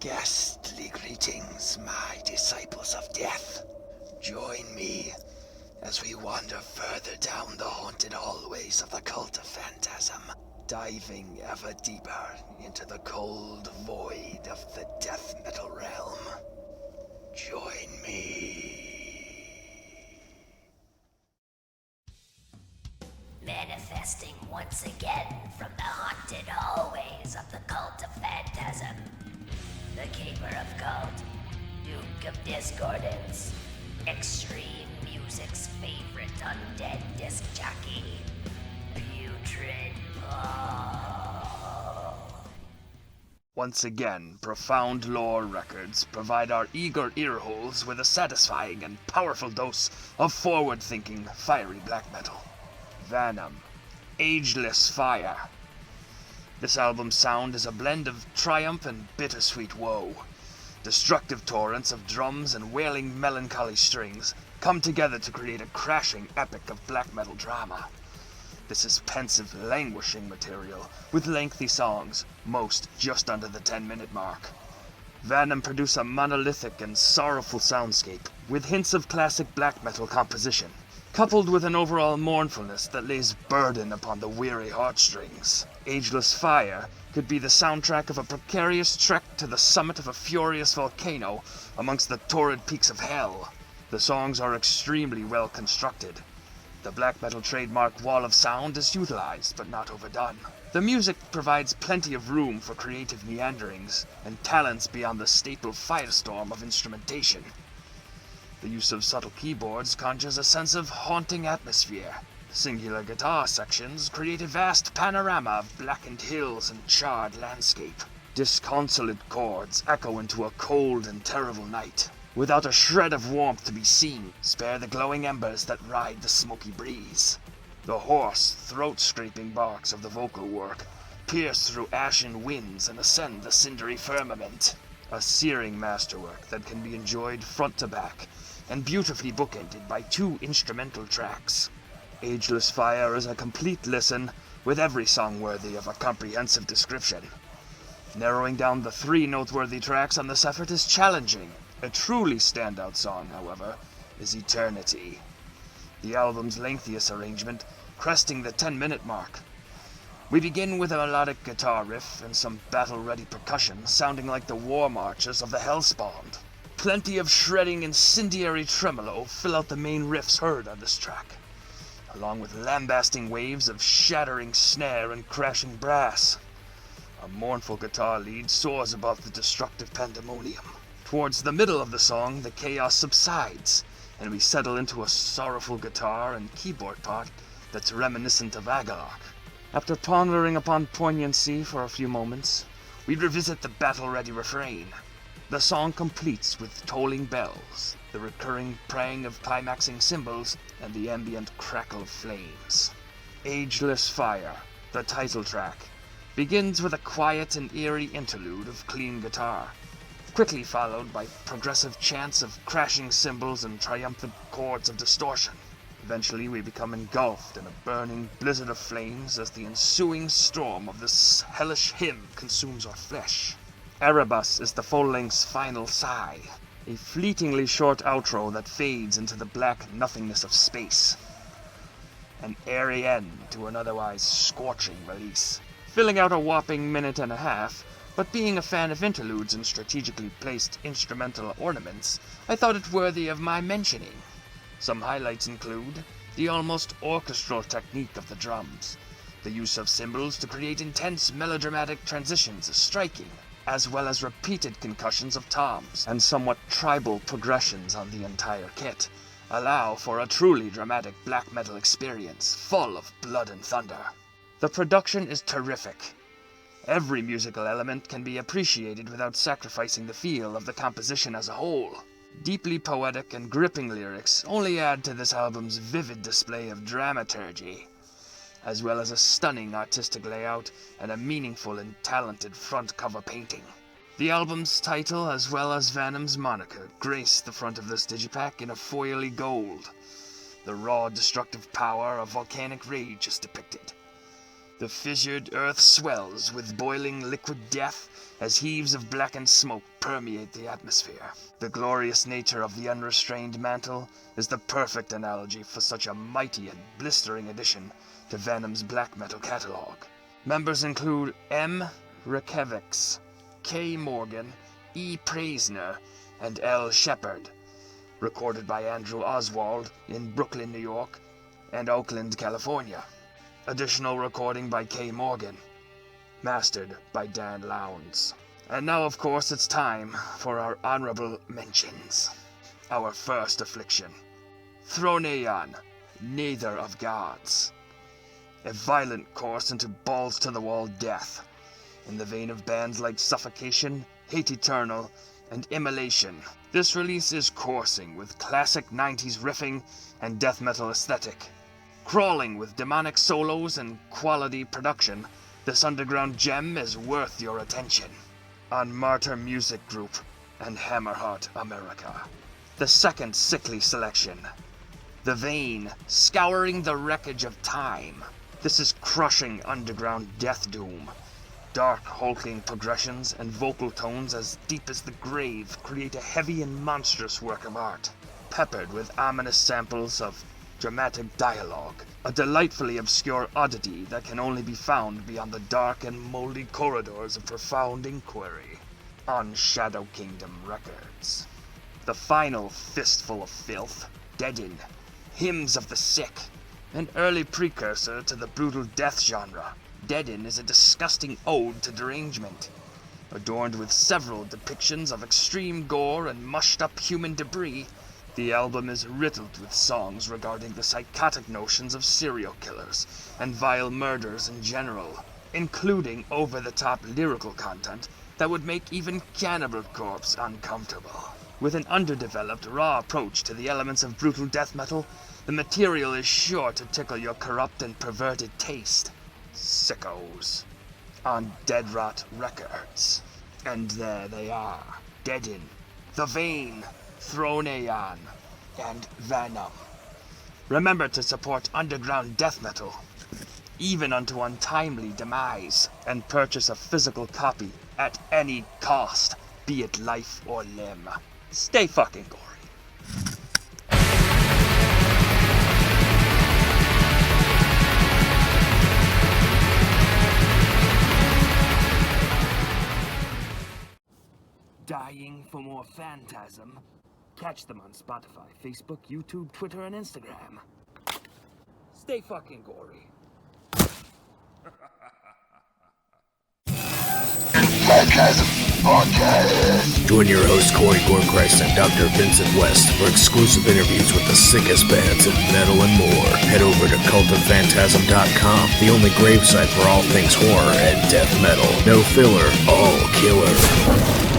Ghastly greetings, my disciples of death. Join me as we wander further down the haunted hallways of the cult of Phantasm, diving ever deeper into the cold void of the death metal realm. Join me. Manifesting once again from the haunted hallways of the cult of Phantasm, the Keeper of Cult, Duke of Discordance, Extreme Music's favorite undead disc jockey, Putrid Paul. Once again, Profound Lore Records provide our eager earholes with a satisfying and powerful dose of forward-thinking, fiery black metal. Vanum, Ageless Fire. This album's sound is a blend of triumph and bittersweet woe. Destructive torrents of drums and wailing melancholy strings come together to create a crashing epic of black metal drama. This is pensive, languishing material, with lengthy songs, most just under the 10-minute mark. Vanum produce a monolithic and sorrowful soundscape, with hints of classic black metal composition, coupled with an overall mournfulness that lays burden upon the weary heartstrings. Ageless Fire could be the soundtrack of a precarious trek to the summit of a furious volcano amongst the torrid peaks of hell. The songs are extremely well constructed. The black metal trademark wall of sound is utilized, but not overdone. The music provides plenty of room for creative meanderings and talents beyond the staple firestorm of instrumentation. The use of subtle keyboards conjures a sense of haunting atmosphere. Singular guitar sections create a vast panorama of blackened hills and charred landscape. Disconsolate chords echo into a cold and terrible night. Without a shred of warmth to be seen, spare the glowing embers that ride the smoky breeze. The hoarse, throat-scraping barks of the vocal work pierce through ashen winds and ascend the cindery firmament. A searing masterwork that can be enjoyed front to back, and beautifully bookended by 2 instrumental tracks. Ageless Fire is a complete listen, with every song worthy of a comprehensive description. Narrowing down the 3 noteworthy tracks on this effort is challenging. A truly standout song, however, is Eternity, the album's lengthiest arrangement, cresting the 10-minute mark. We begin with a melodic guitar riff and some battle-ready percussion sounding like the war marches of the Hellspawned. Plenty of shredding incendiary tremolo fill out the main riffs heard on this track, along with lambasting waves of shattering snare and crashing brass. A mournful guitar lead soars above the destructive pandemonium. Towards the middle of the song, the chaos subsides, and we settle into a sorrowful guitar and keyboard part that's reminiscent of Agalloch. After pondering upon poignancy for a few moments, we revisit the battle-ready refrain. The song completes with tolling bells, the recurring prang of climaxing cymbals, and the ambient crackle of flames. Ageless Fire, the title track, begins with a quiet and eerie interlude of clean guitar, quickly followed by progressive chants of crashing cymbals and triumphant chords of distortion. Eventually we become engulfed in a burning blizzard of flames as the ensuing storm of this hellish hymn consumes our flesh. Erebus is the full-length's final sigh, a fleetingly short outro that fades into the black nothingness of space. An airy end to an otherwise scorching release, filling out a whopping minute and a half. But being a fan of interludes and strategically placed instrumental ornaments, I thought it worthy of my mentioning. Some highlights include the almost orchestral technique of the drums. The use of cymbals to create intense melodramatic transitions is striking, as well as repeated concussions of toms and somewhat tribal progressions on the entire kit allow for a truly dramatic black metal experience full of blood and thunder. The production is terrific. Every musical element can be appreciated without sacrificing the feel of the composition as a whole. Deeply poetic and gripping lyrics only add to this album's vivid display of dramaturgy, as well as a stunning artistic layout and a meaningful and talented front cover painting. The album's title, as well as Vanum's moniker, grace the front of this digipack in a foily gold. The raw, destructive power of volcanic rage is depicted. The fissured earth swells with boiling liquid death as heaves of blackened smoke permeate the atmosphere. The glorious nature of the unrestrained mantle is the perfect analogy for such a mighty and blistering addition to Vanum's black metal catalog. Members include M. Reykjaviks, K. Morgan, E. Praisner, and L. Shepard. Recorded by Andrew Oswald in Brooklyn, New York, and Oakland, California. Additional recording by K. Morgan. Mastered by Dan Lowndes. And now, of course, it's time for our honorable mentions. Our first affliction. Throneon, Nether of Gods. A violent course into balls-to-the-wall death, in the vein of bands like Suffocation, Hate Eternal, and Immolation. This release is coursing with classic 90s riffing and death metal aesthetic. Crawling with demonic solos and quality production, this underground gem is worth your attention. On Martyr Music Group and Hammerheart America. The second sickly selection. The Vein, Scouring the Wreckage of Time. This is crushing underground death doom. Dark, hulking progressions and vocal tones as deep as the grave create a heavy and monstrous work of art, peppered with ominous samples of dramatic dialogue, a delightfully obscure oddity that can only be found beyond the dark and moldy corridors of profound inquiry. On Shadow Kingdom Records. The final fistful of filth, Deaden, Hymns of the Sick, an early precursor to the brutal death genre. Deaden is a disgusting ode to derangement, adorned with several depictions of extreme gore and mushed-up human debris. The album is riddled with songs regarding the psychotic notions of serial killers and vile murders in general, including over-the-top lyrical content that would make even Cannibal Corpse uncomfortable. With an underdeveloped, raw approach to the elements of brutal death metal, the material is sure to tickle your corrupt and perverted taste. Sickos. On Dead Rot Records. And there they are. Deaden, The Vein, Throneon, and Vanum. Remember to support underground death metal, even unto untimely demise, and purchase a physical copy at any cost, be it life or limb. Stay fucking gory. Dying for more Phantasm? Catch them on Spotify, Facebook, YouTube, Twitter, and Instagram. Stay fucking gory. Phantasm Podcast. Join your host Corey Gornchrist and Dr. Vincent West for exclusive interviews with the sickest bands of metal and more. Head over to cultoffphantasm.com, the only gravesite for all things horror and death metal. No filler, all killer.